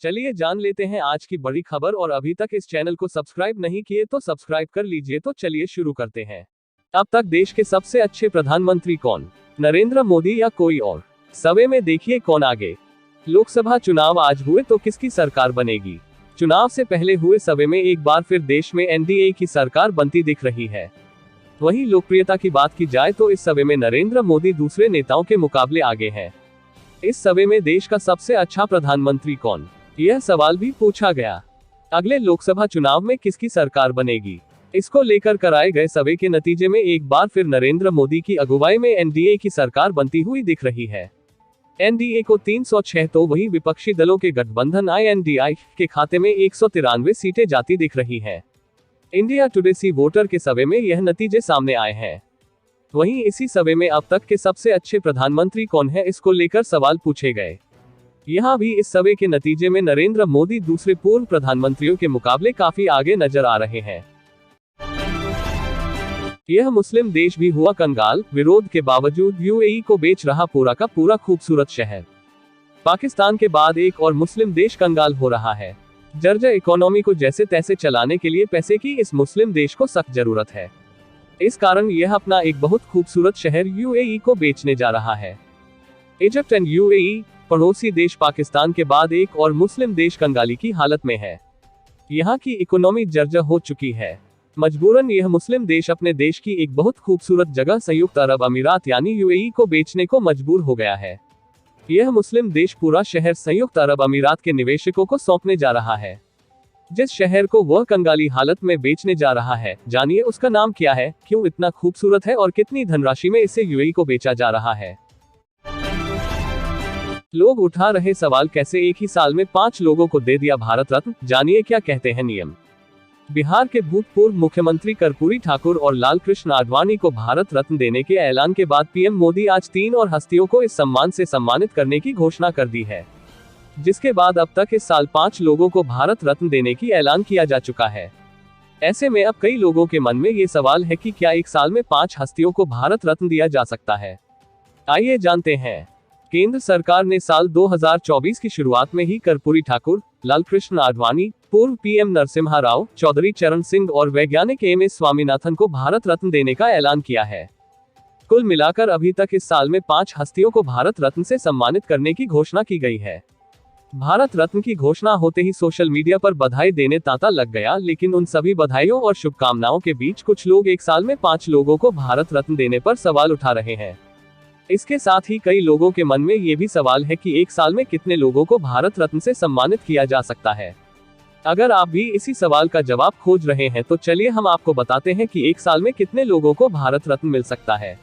चलिए जान लेते हैं आज की बड़ी खबर। और अभी तक इस चैनल को सब्सक्राइब नहीं किए तो सब्सक्राइब कर लीजिए। तो चलिए शुरू करते हैं। अब तक देश के सबसे अच्छे प्रधानमंत्री कौन, नरेंद्र मोदी या कोई और? सर्वे में देखिए कौन आगे। लोकसभा चुनाव आज हुए तो किसकी सरकार बनेगी? चुनाव से पहले हुए सर्वे में एक बार फिर देश में एनडीए की सरकार बनती दिख रही है। वहीं लोकप्रियता की बात की जाए तो इस सर्वे में नरेंद्र मोदी दूसरे नेताओं के मुकाबले आगे हैं। इस सर्वे में देश का सबसे अच्छा प्रधानमंत्री कौन, यह सवाल भी पूछा गया। अगले लोकसभा चुनाव में किसकी सरकार बनेगी, इसको लेकर कराए गए सर्वे के नतीजे में एक बार फिर नरेंद्र मोदी की अगुवाई में एनडीए की सरकार बनती हुई दिख रही है। एनडीए को 306 तो वहीं विपक्षी दलों के गठबंधन आईएनडीआई के खाते में 193 सीटें जाती दिख रही हैं। इंडिया टुडे सी वोटर के सर्वे में यह नतीजे सामने आए हैं। वहीं इसी सर्वे में अब तक के सबसे अच्छे प्रधानमंत्री कौन है, इसको लेकर सवाल पूछे गए। यहां भी इस सर्वे के नतीजे में नरेंद्र मोदी दूसरे पूर्व प्रधानमंत्रियों के मुकाबले काफी आगे नजर आ रहे हैं। यह मुस्लिम देश भी हुआ कंगाल, विरोध के बावजूद यूएई को बेच रहा पूरा का पूरा खूबसूरत शहर। पाकिस्तान के बाद एक और मुस्लिम देश कंगाल हो रहा है। जर्जर इकोनॉमी को जैसे तैसे चलाने के लिए पैसे की इस मुस्लिम देश को सख्त जरूरत है। इस कारण यह अपना एक बहुत खूबसूरत शहर यूएई को बेचने जा रहा है। इजिप्ट एंड यूएई, पड़ोसी देश पाकिस्तान के बाद एक और मुस्लिम देश कंगाली की हालत में है। यहाँ की इकोनॉमी जर्जर हो चुकी है। मजबूरन यह मुस्लिम देश अपने देश की एक बहुत खूबसूरत जगह संयुक्त अरब अमीरात यानी यूएई को बेचने को मजबूर हो गया है। यह मुस्लिम देश पूरा शहर संयुक्त अरब अमीरात के निवेशकों को सौंपने जा रहा है। जिस शहर को वह कंगाली हालत में बेचने जा रहा है, जानिए उसका नाम क्या है, क्यों इतना खूबसूरत है और कितनी धनराशि में इसे यूएई को बेचा जा रहा है। लोग उठा रहे सवाल, कैसे एक ही साल में 5 लोगों को दे दिया भारत रत्न, जानिए क्या कहते हैं नियम। बिहार के भूतपूर्व मुख्यमंत्री कर्पूरी ठाकुर और लाल कृष्ण आडवाणी को भारत रत्न देने के ऐलान के बाद पीएम मोदी आज 3 और हस्तियों को इस सम्मान से सम्मानित करने की घोषणा कर दी है, जिसके बाद अब तक इस साल 5 लोगों को भारत रत्न देने की ऐलान किया जा चुका है। ऐसे में अब कई लोगों के मन में ये सवाल है कि क्या एक साल में 5 हस्तियों को भारत रत्न दिया जा सकता है। आइए जानते हैं। केंद्र सरकार ने साल 2024 की शुरुआत में ही कर्पूरी ठाकुर, लाल कृष्ण आडवाणी, पूर्व पीएम नरसिम्हा राव, चौधरी चरण सिंह और वैज्ञानिक एम.एस. स्वामीनाथन को भारत रत्न देने का ऐलान किया है। कुल मिलाकर अभी तक इस साल में 5 हस्तियों को भारत रत्न से सम्मानित करने की घोषणा की गई है। भारत रत्न की घोषणा होते ही सोशल मीडिया पर बधाई देने तांता लग गया, लेकिन उन सभी बधाइयों और शुभकामनाओं के बीच कुछ लोग एक साल में 5 लोगों को भारत रत्न देने पर सवाल उठा रहे हैं। इसके साथ ही कई लोगों के मन में ये भी सवाल है कि एक साल में कितने लोगों को भारत रत्न से सम्मानित किया जा सकता है। अगर आप भी इसी सवाल का जवाब खोज रहे हैं तो चलिए हम आपको बताते हैं कि एक साल में कितने लोगों को भारत रत्न मिल सकता है।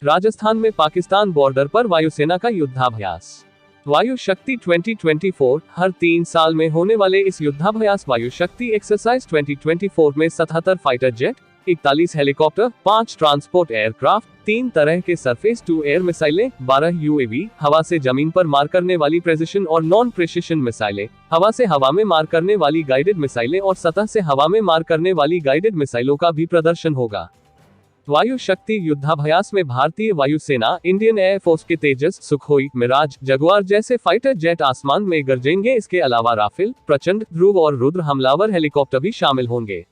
राजस्थान में पाकिस्तान बॉर्डर पर वायुसेना का युद्धाभ्यास। वायु शक्ति 2024 हर 3 साल में होने वाले इस युद्धाभ्यास वायु शक्ति एक्सरसाइज 2024 में 77 fighter jet, 41 helicopter, 5 transport aircraft, 3 तरह के सरफेस टू एयर मिसाइलें, 12 यूएवी, हवा से जमीन पर मार करने वाली प्रेसिशन और नॉन प्रेसिशन मिसाइलें, हवा से हवा में मार करने वाली गाइडेड मिसाइलें और सतह से हवा में मार करने वाली गाइडेड मिसाइलों का भी प्रदर्शन होगा। वायु शक्ति युद्धाभ्यास में भारतीय वायुसेना, इंडियन एयरफोर्स के तेजस, सुखोई, मिराज, जगुआर जैसे फाइटर जेट आसमान में गरजेंगे। इसके अलावा राफेल, प्रचंड, ध्रुव और रुद्र हमलावर हेलीकॉप्टर भी शामिल होंगे।